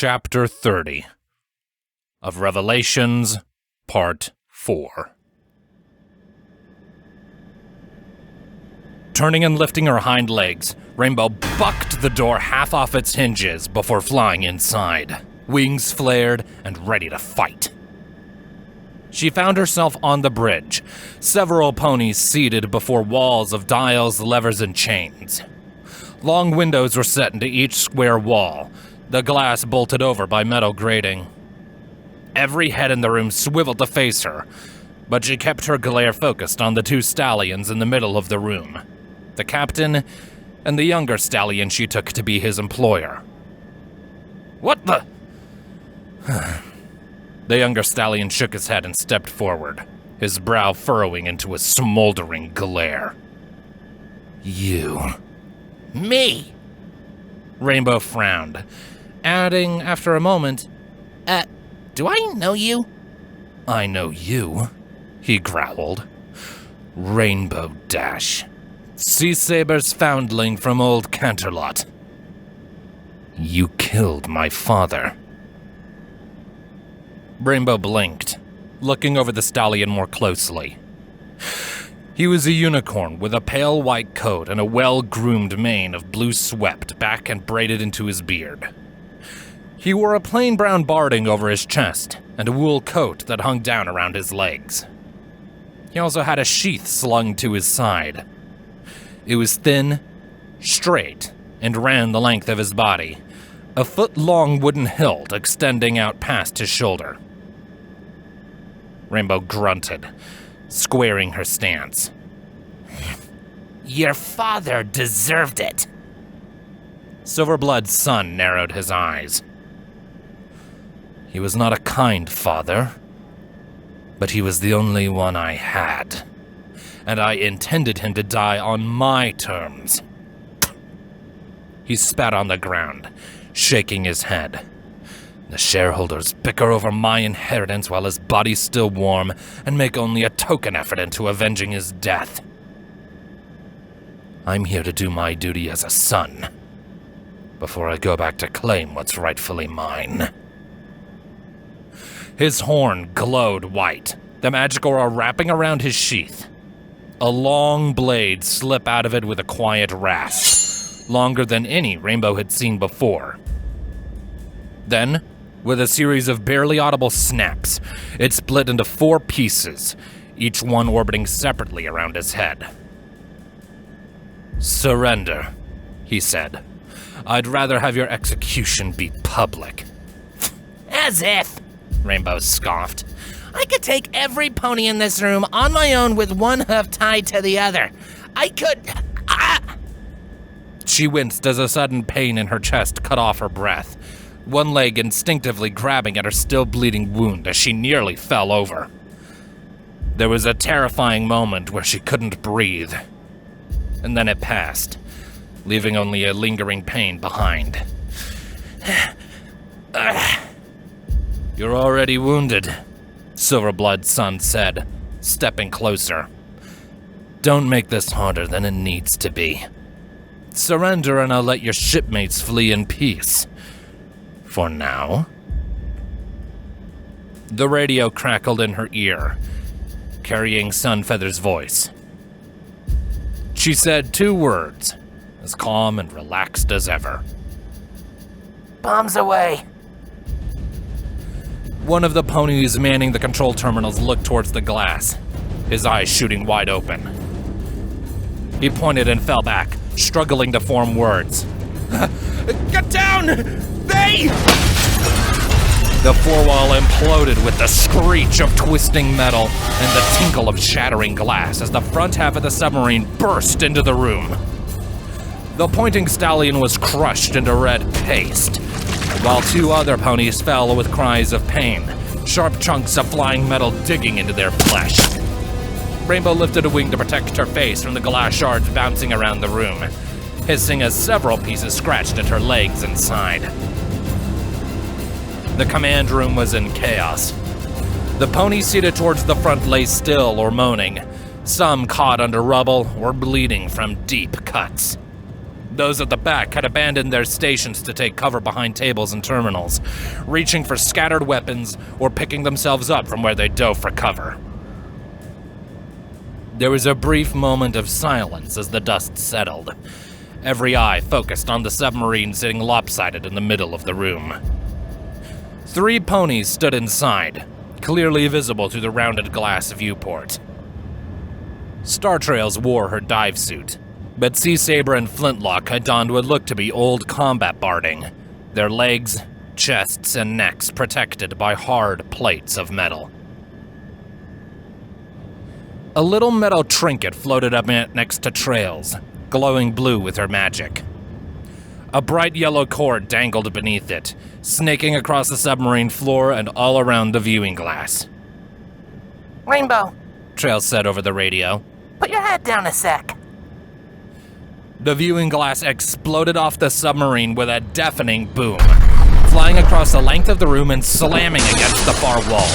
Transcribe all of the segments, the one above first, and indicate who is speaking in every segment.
Speaker 1: Chapter 30 of Revelations, Part 4. Turning and lifting her hind legs, Rainbow bucked the door half off its hinges before flying inside, wings flared and ready to fight. She found herself on the bridge, several ponies seated before walls of dials, levers, and chains. Long windows were set into each square wall, the glass bolted over by metal grating. Every head in the room swiveled to face her, but she kept her glare focused on the two stallions in the middle of the room, the captain and the younger stallion she took to be his employer. What the? The younger stallion shook his head and stepped forward, his brow furrowing into a smoldering glare. You.
Speaker 2: Me!
Speaker 1: Rainbow frowned, adding after a moment,
Speaker 2: Do I know you?
Speaker 1: I know you, he growled. Rainbow Dash, Sea Saber's foundling from old Canterlot. You killed my father. Rainbow blinked, looking over the stallion more closely. He was a unicorn with a pale white coat and a well-groomed mane of blue swept back and braided into his beard. He wore a plain brown barding over his chest and a wool coat that hung down around his legs. He also had a sheath slung to his side. It was thin, straight, and ran the length of his body, a foot-long wooden hilt extending out past his shoulder. Rainbow grunted, squaring her stance.
Speaker 2: Your father deserved it.
Speaker 1: Silverblood's son narrowed his eyes. He was not a kind father, but he was the only one I had, and I intended him to die on my terms. He spat on the ground, shaking his head. The shareholders bicker over my inheritance while his body's still warm and make only a token effort into avenging his death. I'm here to do my duty as a son, before I go back to claim what's rightfully mine. His horn glowed white, the magic aura wrapping around his sheath. A long blade slipped out of it with a quiet rasp, longer than any Rainbow had seen before. Then, with a series of barely audible snaps, it split into 4 pieces, each one orbiting separately around his head. Surrender, he said. I'd rather have your execution be public.
Speaker 2: As if, Rainbow scoffed. I could take every pony in this room on my own with one hoof tied to the other. I could...
Speaker 1: She winced as a sudden pain in her chest cut off her breath, one leg instinctively grabbing at her still bleeding wound as she nearly fell over. There was a terrifying moment where she couldn't breathe, and then it passed, leaving only a lingering pain behind. You're already wounded, Silverblood's son said, stepping closer. Don't make this harder than it needs to be. Surrender and I'll let your shipmates flee in peace. For now. The radio crackled in her ear, carrying Sunfeather's voice. She said 2 words, as calm and relaxed as ever.
Speaker 2: Bombs away.
Speaker 1: One of the ponies manning the control terminals looked towards the glass, his eyes shooting wide open. He pointed and fell back, struggling to form words. Get down! They! The floorwall imploded with the screech of twisting metal and the tinkle of shattering glass as the front half of the submarine burst into the room. The pointing stallion was crushed into red paste, while 2 other ponies fell with cries of pain, sharp chunks of flying metal digging into their flesh. Rainbow lifted a wing to protect her face from the glass shards bouncing around the room, hissing as several pieces scratched at her legs and side. The command room was in chaos. The ponies seated towards the front lay still or moaning, some caught under rubble or bleeding from deep cuts. Those at the back had abandoned their stations to take cover behind tables and terminals, reaching for scattered weapons or picking themselves up from where they dove for cover. There was a brief moment of silence as the dust settled, every eye focused on the submarine sitting lopsided in the middle of the room. 3 ponies stood inside, clearly visible through the rounded glass viewport. Star Trails wore her dive suit, but Sea Saber and Flintlock had donned what looked to be old combat barding, their legs, chests, and necks protected by hard plates of metal. A little metal trinket floated up next to Trails, glowing blue with her magic. A bright yellow cord dangled beneath it, snaking across the submarine floor and all around the viewing glass.
Speaker 2: Rainbow,
Speaker 1: Trails said over the radio.
Speaker 2: put your head down a sec.
Speaker 1: The viewing glass exploded off the submarine with a deafening boom, flying across the length of the room and slamming against the far wall.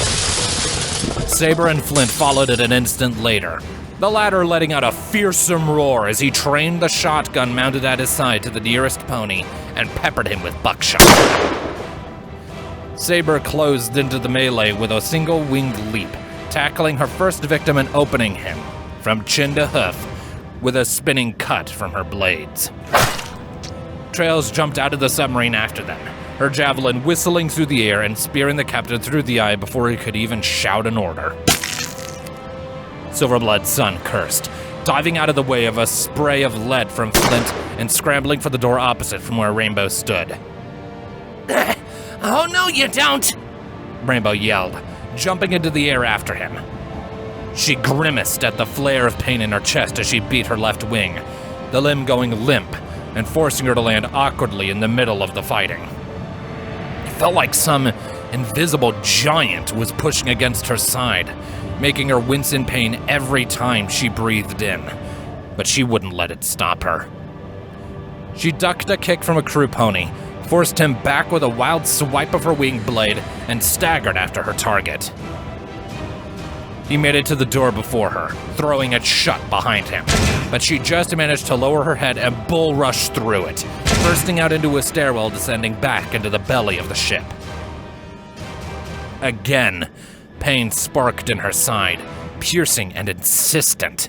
Speaker 1: Saber and Flint followed it an instant later, the latter letting out a fearsome roar as he trained the shotgun mounted at his side to the nearest pony and peppered him with buckshot. Saber closed into the melee with a single winged leap, tackling her first victim and opening him, from chin to hoof, with a spinning cut from her blades. Trails jumped out of the submarine after them, her javelin whistling through the air and spearing the captain through the eye before he could even shout an order. Silverblood's son cursed, diving out of the way of a spray of lead from Flint and scrambling for the door opposite from where Rainbow stood.
Speaker 2: Oh, no, you don't!
Speaker 1: Rainbow yelled, jumping into the air after him. She grimaced at the flare of pain in her chest as she beat her left wing, the limb going limp and forcing her to land awkwardly in the middle of the fighting. It felt like some invisible giant was pushing against her side, making her wince in pain every time she breathed in, but she wouldn't let it stop her. She ducked a kick from a crew pony, forced him back with a wild swipe of her wing blade, and staggered after her target. He made it to the door before her, throwing it shut behind him, but she just managed to lower her head and bull rush through it, bursting out into a stairwell descending back into the belly of the ship. Again, pain sparked in her side, piercing and insistent.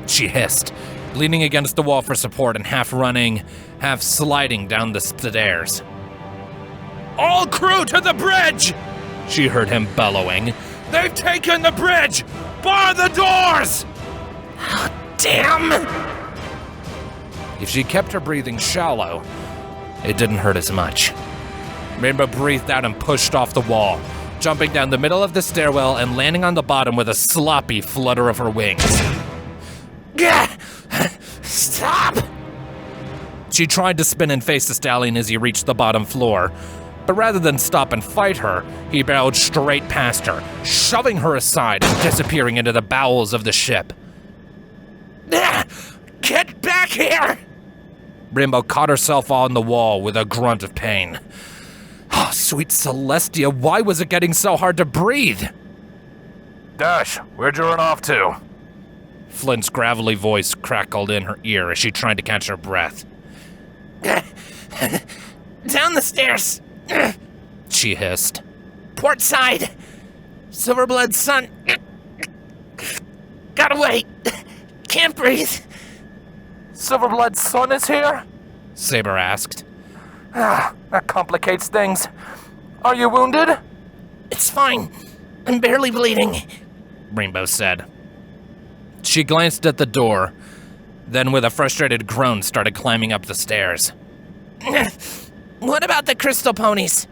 Speaker 1: She hissed, leaning against the wall for support and half running, half sliding down the stairs. "All crew to the bridge!" she heard him bellowing. "They've taken the bridge! Bar the doors!"
Speaker 2: Damn!
Speaker 1: If she kept her breathing shallow, it didn't hurt as much. Rainbow breathed out and pushed off the wall, jumping down the middle of the stairwell and landing on the bottom with a sloppy flutter of her wings.
Speaker 2: Gah! Stop!
Speaker 1: She tried to spin and face the stallion as he reached the bottom floor, but rather than stop and fight her, he barreled straight past her, shoving her aside and disappearing into the bowels of the ship.
Speaker 2: Get back here!
Speaker 1: Rainbow caught herself on the wall with a grunt of pain. Oh, sweet Celestia, why was it getting so hard to breathe? "Dash, where'd you run off to?" Flint's gravelly voice crackled in her ear as she tried to catch her breath.
Speaker 2: Down the stairs!
Speaker 1: She hissed.
Speaker 2: Port side! Silverblood's son got away! Can't breathe!
Speaker 1: Silverblood's son is here? Saber asked. That complicates things. Are you wounded?
Speaker 2: It's fine. I'm barely bleeding,
Speaker 1: Rainbow said. She glanced at the door, then with a frustrated groan started climbing up the stairs.
Speaker 2: What about the crystal ponies?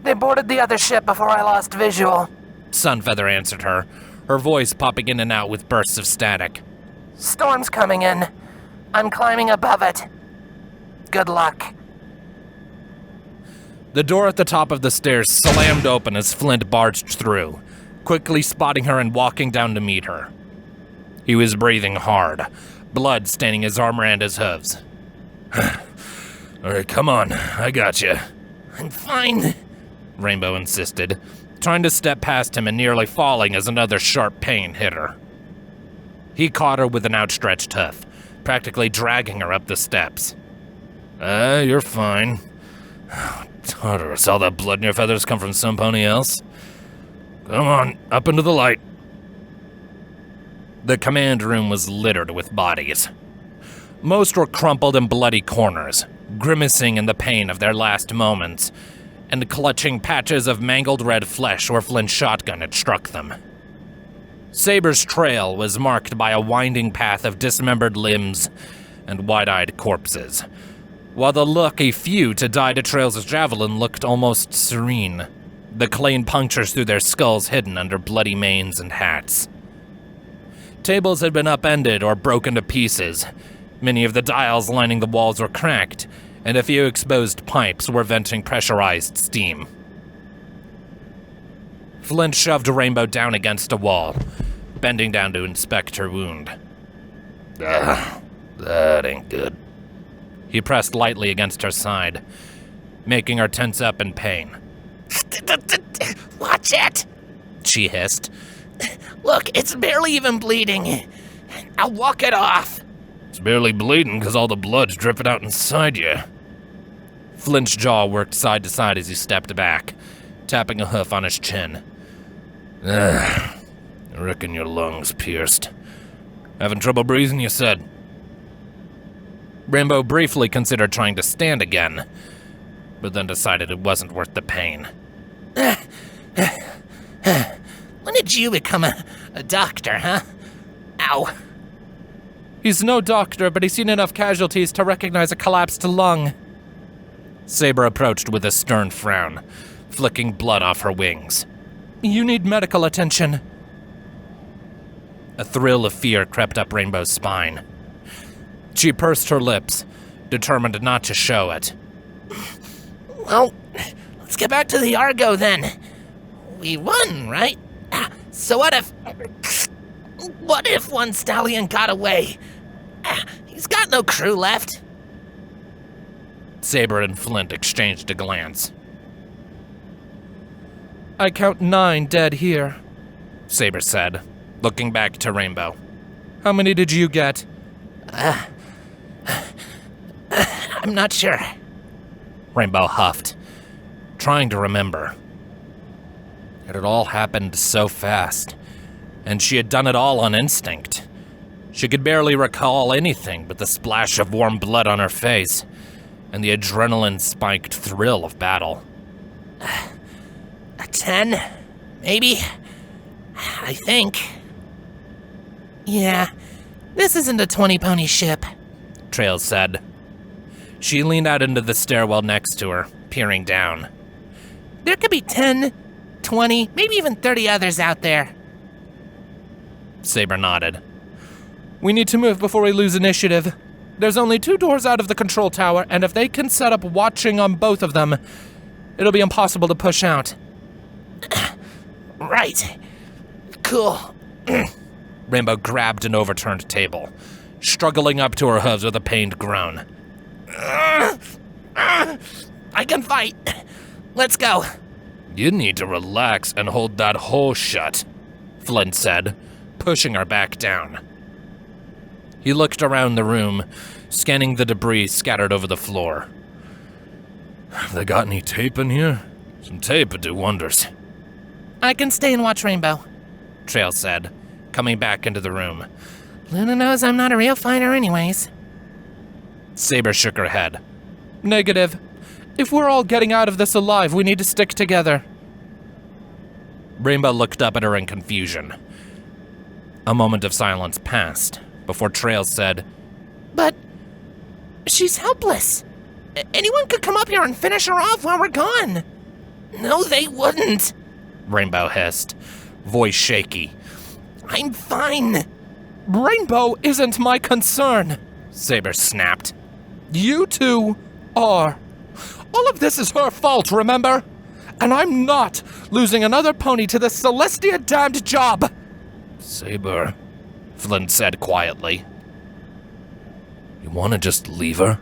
Speaker 2: They boarded the other ship before I lost visual,
Speaker 1: Sunfeather answered her, her voice popping in and out with bursts of static.
Speaker 2: Storm's coming in. I'm climbing above it. Good luck.
Speaker 1: The door at the top of the stairs slammed open as Flint barged through, quickly spotting her and walking down to meet her. He was breathing hard, blood staining his armor and his hooves. All right, come on, I got you.
Speaker 2: I'm fine,
Speaker 1: Rainbow insisted, trying to step past him and nearly falling as another sharp pain hit her. He caught her with an outstretched hoof, practically dragging her up the steps. You're fine. Tartarus, all that blood in your feathers come from some pony else? Come on, up into the light. The command room was littered with bodies. Most were crumpled in bloody corners, grimacing in the pain of their last moments, and clutching patches of mangled red flesh where Flint's shotgun had struck them. Saber's trail was marked by a winding path of dismembered limbs and wide-eyed corpses, while the lucky few to die to Trails' javelin looked almost serene, the clean punctures through their skulls hidden under bloody manes and hats. Tables had been upended or broken to pieces. Many of the dials lining the walls were cracked, and a few exposed pipes were venting pressurized steam. Flint shoved Rainbow down against a wall, bending down to inspect her wound. That ain't good. He pressed lightly against her side, making her tense up in pain.
Speaker 2: Watch it, she hissed. Look, it's barely even bleeding. I'll walk it off.
Speaker 1: It's barely bleeding because all the blood's dripping out inside you. Flint's jaw worked side to side as he stepped back, tapping a hoof on his chin. I reckon your lung's pierced. Having trouble breathing, you said? Rainbow briefly considered trying to stand again, but then decided it wasn't worth the pain.
Speaker 2: When did you become a doctor, huh? Ow.
Speaker 1: He's no doctor, but he's seen enough casualties to recognize a collapsed lung. Saber approached with a stern frown, flicking blood off her wings. You need medical attention. A thrill of fear crept up Rainbow's spine. She pursed her lips, determined not to show it.
Speaker 2: Well, let's get back to the Argo then. We won, right? So what if one stallion got away? He's got no crew left.
Speaker 1: Saber and Flint exchanged a glance. I count 9 dead here, Saber said, looking back to Rainbow. How many did you get?
Speaker 2: I'm not sure.
Speaker 1: Rainbow huffed, trying to remember. It had all happened so fast, and she had done it all on instinct. She could barely recall anything but the splash of warm blood on her face and the adrenaline-spiked thrill of battle.
Speaker 2: 10, maybe? I think. Yeah, this isn't a 20-pony ship,
Speaker 1: Trails said. She leaned out into the stairwell next to her, peering down.
Speaker 2: There could be 10, 20, maybe even 30 others out there.
Speaker 1: Saber nodded. We need to move before we lose initiative. There's only 2 doors out of the control tower, and if they can set up watching on both of them, it'll be impossible to push out.
Speaker 2: Right. Cool.
Speaker 1: Rainbow grabbed an overturned table, struggling up to her hooves with a pained groan.
Speaker 2: I can fight. Let's go.
Speaker 1: You need to relax and hold that hole shut, Flint said, pushing her back down. He looked around the room, scanning the debris scattered over the floor. They got any tape in here? Some tape would do wonders.
Speaker 2: I can stay and watch Rainbow,
Speaker 1: Trail said, coming back into the room.
Speaker 2: Luna knows I'm not a real fighter anyways.
Speaker 1: Saber shook her head. Negative. If we're all getting out of this alive, we need to stick together. Rainbow looked up at her in confusion. A moment of silence passed before Trails said,
Speaker 2: But she's helpless. Anyone could come up here and finish her off while we're gone. No, they wouldn't,
Speaker 1: Rainbow hissed, voice shaky.
Speaker 2: I'm fine.
Speaker 1: Rainbow isn't my concern, Saber snapped. You two are. All of this is her fault, remember? And I'm not losing another pony to this Celestia damned job. Saber, Flint said quietly. You want to just leave her?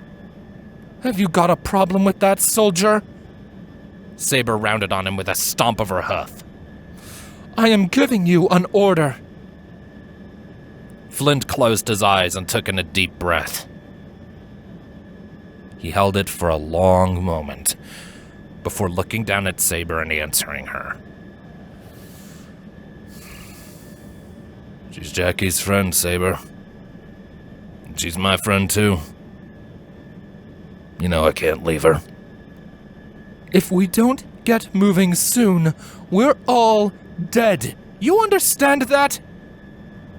Speaker 1: Have you got a problem with that, soldier? Saber rounded on him with a stomp of her hoof. I am giving you an order. Flint closed his eyes and took in a deep breath. He held it for a long moment before looking down at Saber and answering her. She's Jackie's friend, Saber. And she's my friend, too. You know I can't leave her. If we don't get moving soon, we're all dead. You understand that?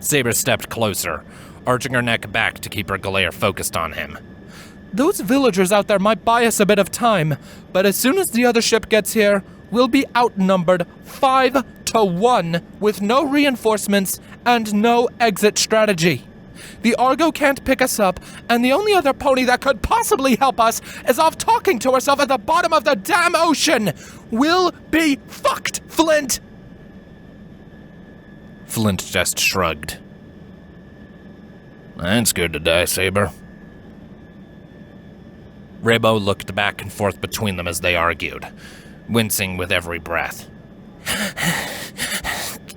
Speaker 1: Saber stepped closer, arching her neck back to keep her glare focused on him. Those villagers out there might buy us a bit of time, but as soon as the other ship gets here, we'll be outnumbered 5-1 with no reinforcements and no exit strategy. The Argo can't pick us up, and the only other pony that could possibly help us is off talking to herself at the bottom of the damn ocean. We'll be fucked, Flint! Flint just shrugged. I ain't scared to die, Saber. Rainbow looked back and forth between them as they argued, wincing with every breath.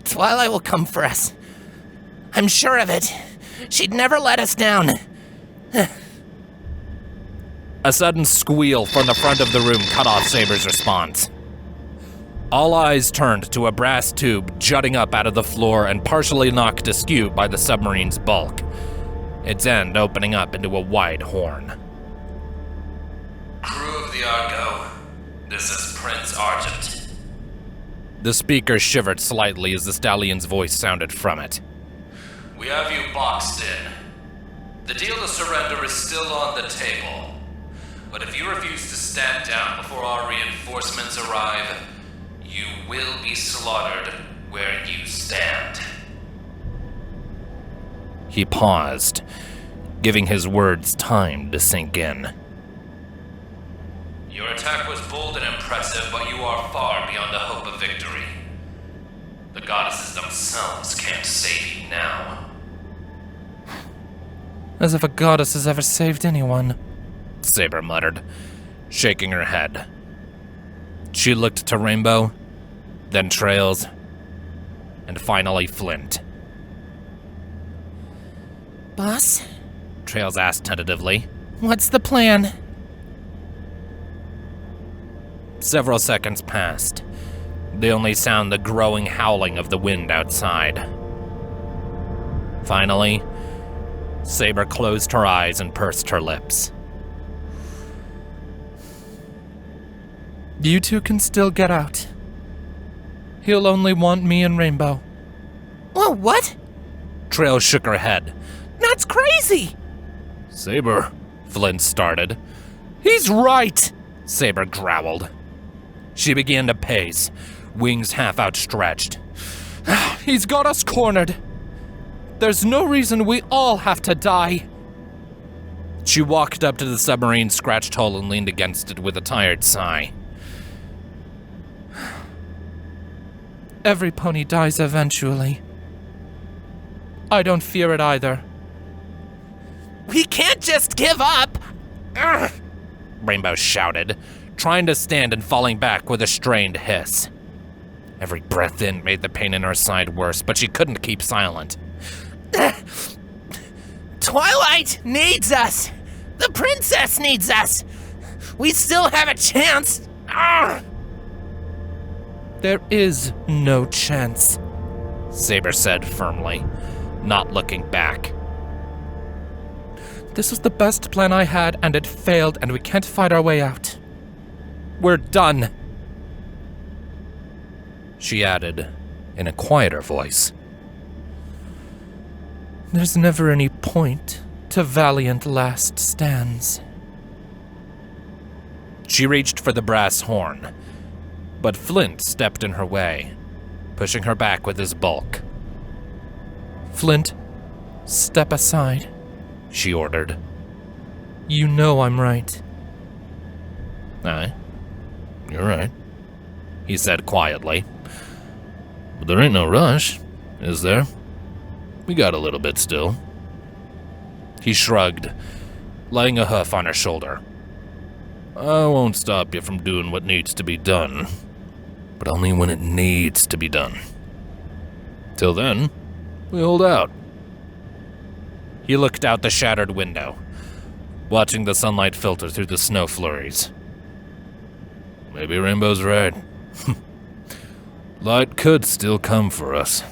Speaker 2: Twilight will come for us. I'm sure of it. She'd never let us down.
Speaker 1: A sudden squeal from the front of the room cut off Saber's response. All eyes turned to a brass tube jutting up out of the floor and partially knocked askew by the submarine's bulk, its end opening up into a wide horn.
Speaker 3: Crew of the Argo, this is Prince Argent.
Speaker 1: The speaker shivered slightly as the stallion's voice sounded from it.
Speaker 3: We have you boxed in. The deal to surrender is still on the table. But if you refuse to stand down before our reinforcements arrive, you will be slaughtered where you stand.
Speaker 1: He paused, giving his words time to sink in.
Speaker 3: Your attack was bold and impressive, but you are far beyond the hope of victory. The goddesses themselves can't save you now.
Speaker 1: As if a goddess has ever saved anyone, Saber muttered, shaking her head. She looked to Rainbow, then Trails, and finally Flint.
Speaker 2: Boss?
Speaker 1: Trails asked tentatively.
Speaker 2: What's the plan?
Speaker 1: Several seconds passed. They only sound the growing howling of the wind outside. Finally, Saber closed her eyes and pursed her lips. You two can still get out. He'll only want me and Rainbow.
Speaker 2: Oh, what?
Speaker 1: Trail shook her head.
Speaker 2: That's crazy!
Speaker 1: Saber, Flint started. He's right, Saber growled. She began to pace, wings half outstretched. He's got us cornered. There's no reason we all have to die. She walked up to the submarine's scratched hull and leaned against it with a tired sigh. Every pony dies eventually. I don't fear it either.
Speaker 2: We can't just give up! Ugh.
Speaker 1: Rainbow shouted, trying to stand and falling back with a strained hiss. Every breath in made the pain in her side worse, but she couldn't keep silent.
Speaker 2: Twilight needs us! The princess needs us! We still have a chance! Ugh.
Speaker 1: There is no chance, Saber said firmly, not looking back. This was the best plan I had, and it failed, and we can't fight our way out. We're done, she added in a quieter voice. There's never any point to valiant last stands. She reached for the brass horn, but Flint stepped in her way, pushing her back with his bulk. Flint, step aside, she ordered. You know I'm right. Aye, you're right, he said quietly. But there ain't no rush, is there? We got a little bit still. He shrugged, laying a hoof on her shoulder. I won't stop you from doing what needs to be done, but only when it needs to be done. Till then, we hold out. He looked out the shattered window, watching the sunlight filter through the snow flurries. Maybe Rainbow's right. Light could still come for us.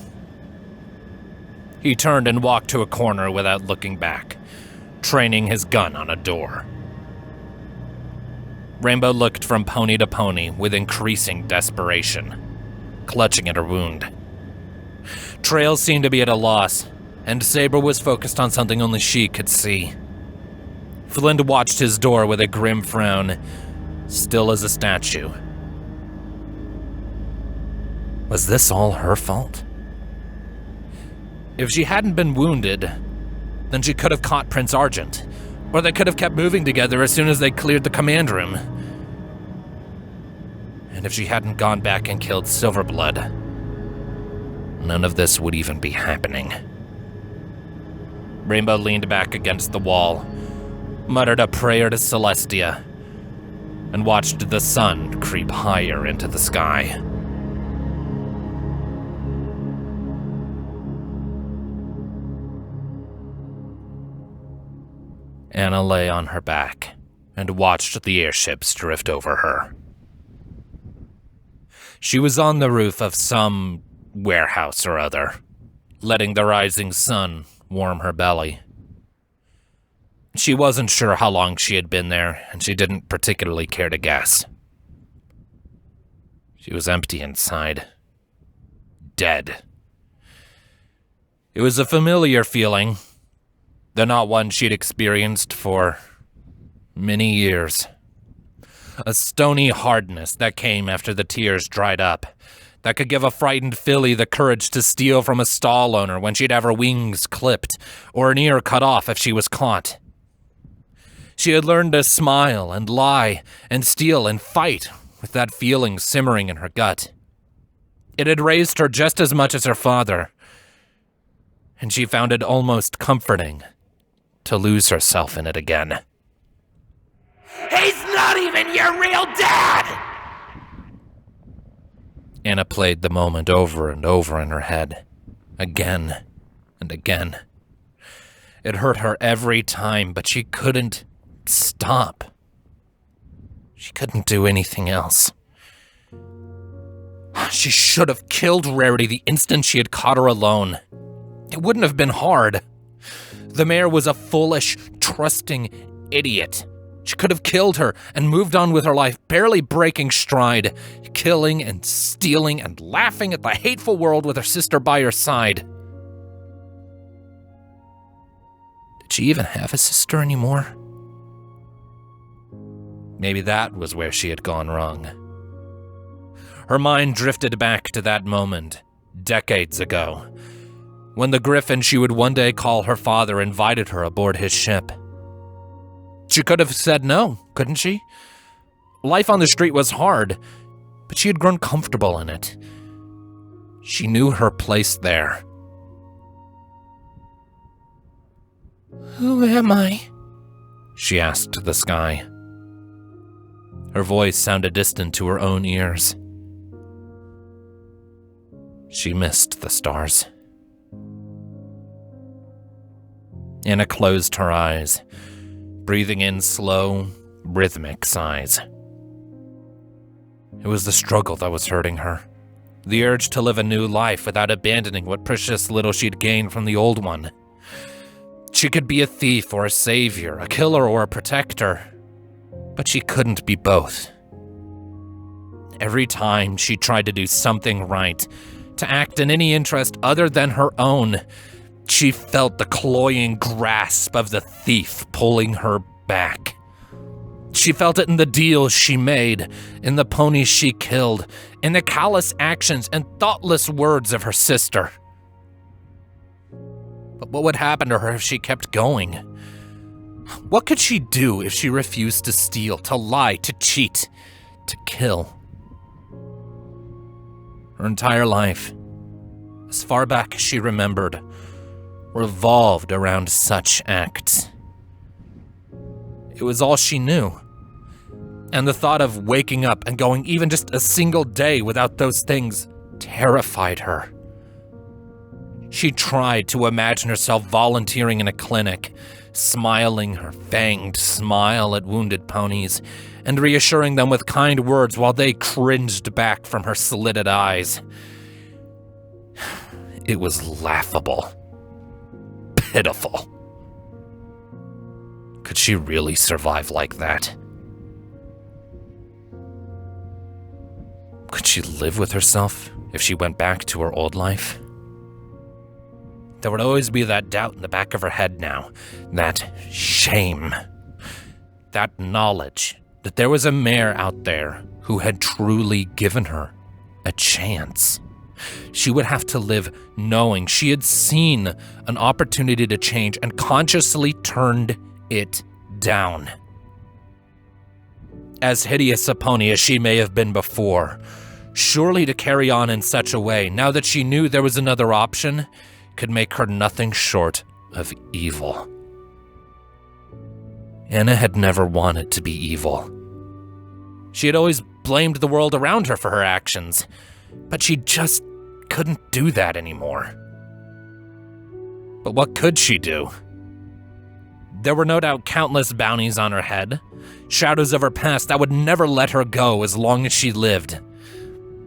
Speaker 1: He turned and walked to a corner without looking back, training his gun on a door. Rainbow looked from pony to pony with increasing desperation, clutching at her wound. Trail seemed to be at a loss, and Saber was focused on something only she could see. Flint watched his door with a grim frown, still as a statue. Was this all her fault? If she hadn't been wounded, then she could have caught Prince Argent, or they could have kept moving together as soon as they cleared the command room. And if she hadn't gone back and killed Silverblood, none of this would even be happening. Rainbow leaned back against the wall, muttered a prayer to Celestia, and watched the sun creep higher into the sky. Anna lay on her back and watched the airships drift over her. She was on the roof of some warehouse or other, letting the rising sun warm her belly. She wasn't sure how long she had been there, and she didn't particularly care to guess. She was empty inside. Dead. It was a familiar feeling, though not one she'd experienced for many years. A stony hardness that came after the tears dried up, that could give a frightened filly the courage to steal from a stall owner when she'd have her wings clipped or an ear cut off if she was caught. She had learned to smile and lie and steal and fight with that feeling simmering in her gut. It had raised her just as much as her father, and she found it almost comforting to lose herself in it again.
Speaker 2: He's not even your real dad!
Speaker 1: Anna played the moment over and over in her head, again and again. It hurt her every time, but she couldn't stop. She couldn't do anything else. She should have killed Rarity the instant she had caught her alone. It wouldn't have been hard. The mayor was a foolish, trusting idiot. She could have killed her and moved on with her life, barely breaking stride, killing and stealing and laughing at the hateful world with her sister by her side. Did she even have a sister anymore? Maybe that was where she had gone wrong. Her mind drifted back to that moment, decades ago, when the griffin she would one day call her father invited her aboard his ship. She could have said no, couldn't she? Life on the street was hard, but she had grown comfortable in it. She knew her place there.
Speaker 2: Who am I?
Speaker 1: She asked the sky. Her voice sounded distant to her own ears. She missed the stars. Anna closed her eyes, breathing in slow, rhythmic sighs. It was the struggle that was hurting her. The urge to live a new life without abandoning what precious little she'd gained from the old one. She could be a thief or a savior, a killer or a protector, but she couldn't be both. Every time she tried to do something right, to act in any interest other than her own, she felt the cloying grasp of the thief pulling her back. She felt it in the deals she made, in the ponies she killed, in the callous actions and thoughtless words of her sister. But what would happen to her if she kept going? What could she do if she refused to steal, to lie, to cheat, to kill? Her entire life, as far back as she remembered, revolved around such acts. It was all she knew. And the thought of waking up and going even just a single day without those things terrified her. She tried to imagine herself volunteering in a clinic, smiling her fanged smile at wounded ponies, and reassuring them with kind words while they cringed back from her slitted eyes. It was laughable. Pitiful. Could she really survive like that? Could she live with herself if she went back to her old life? There would always be that doubt in the back of her head now, that shame, that knowledge that there was a mare out there who had truly given her a chance. She would have to live knowing she had seen an opportunity to change and consciously turned it down. As hideous a pony as she may have been before, surely to carry on in such a way, now that she knew there was another option, could make her nothing short of evil. Anna had never wanted to be evil. She had always blamed the world around her for her actions, but she just couldn't do that anymore. But what could she do? There were no doubt countless bounties on her head, shadows of her past that would never let her go as long as she lived.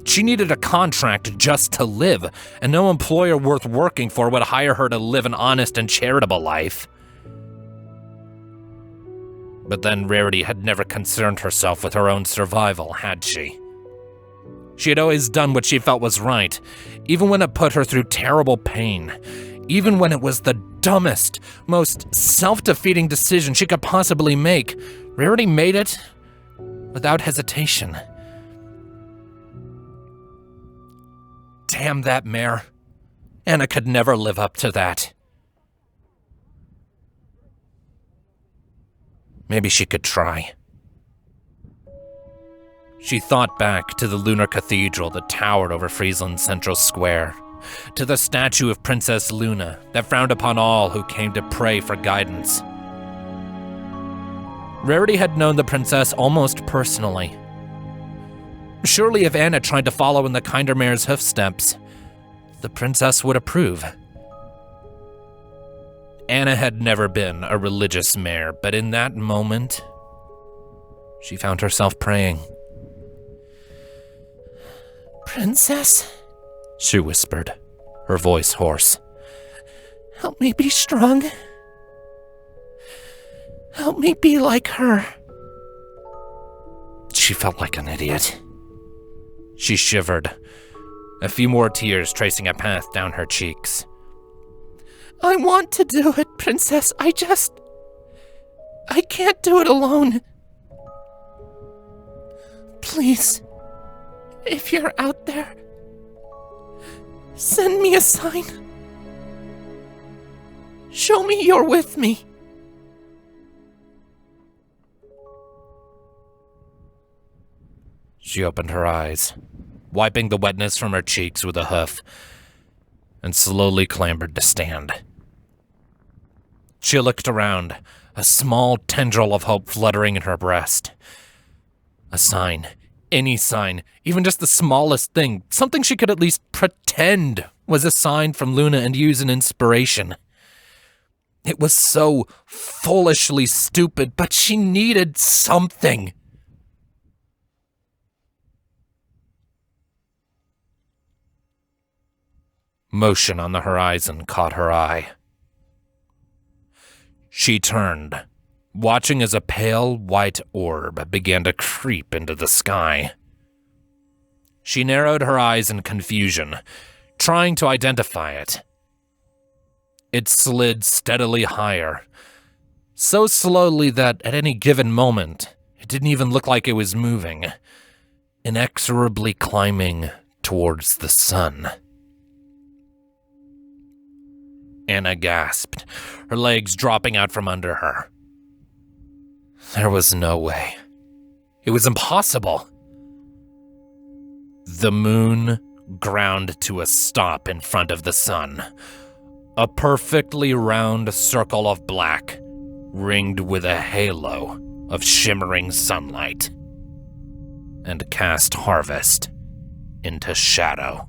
Speaker 1: She needed a contract just to live, and no employer worth working for would hire her to live an honest and charitable life. But then Rarity had never concerned herself with her own survival, had she? She had always done what she felt was right, even when it put her through terrible pain, even when it was the dumbest, most self-defeating decision she could possibly make. Rarity made it without hesitation. Damn that mare. Anna could never live up to that. Maybe she could try. She thought back to the lunar cathedral that towered over Friesland's central square, to the statue of Princess Luna that frowned upon all who came to pray for guidance. Rarity had known the princess almost personally. Surely if Anna tried to follow in the kinder mare's hoofsteps, the princess would approve. Anna had never been a religious mare, but in that moment, she found herself praying.
Speaker 2: Princess,
Speaker 1: she whispered, her voice hoarse.
Speaker 2: Help me be strong. Help me be like her.
Speaker 1: She felt like an idiot. She shivered, a few more tears tracing a path down her cheeks.
Speaker 2: I want to do it, Princess. I can't do it alone. Please, if you're out there, send me a sign. Show me you're with me.
Speaker 1: She opened her eyes, wiping the wetness from her cheeks with a hoof, and slowly clambered to stand. She looked around, a small tendril of hope fluttering in her breast. A sign, any sign, even just the smallest thing, something she could at least pretend was a sign from Luna and use an inspiration. It was so foolishly stupid, but she needed something. Motion on the horizon caught her eye. She turned, watching as a pale white orb began to creep into the sky. She narrowed her eyes in confusion, trying to identify it. It slid steadily higher, so slowly that at any given moment, it didn't even look like it was moving, inexorably climbing towards the sun. Anna gasped, her legs dropping out from under her. There was no way. It was impossible. The moon ground to a stop in front of the sun, a perfectly round circle of black, ringed with a halo of shimmering sunlight, and cast Harvest into shadow.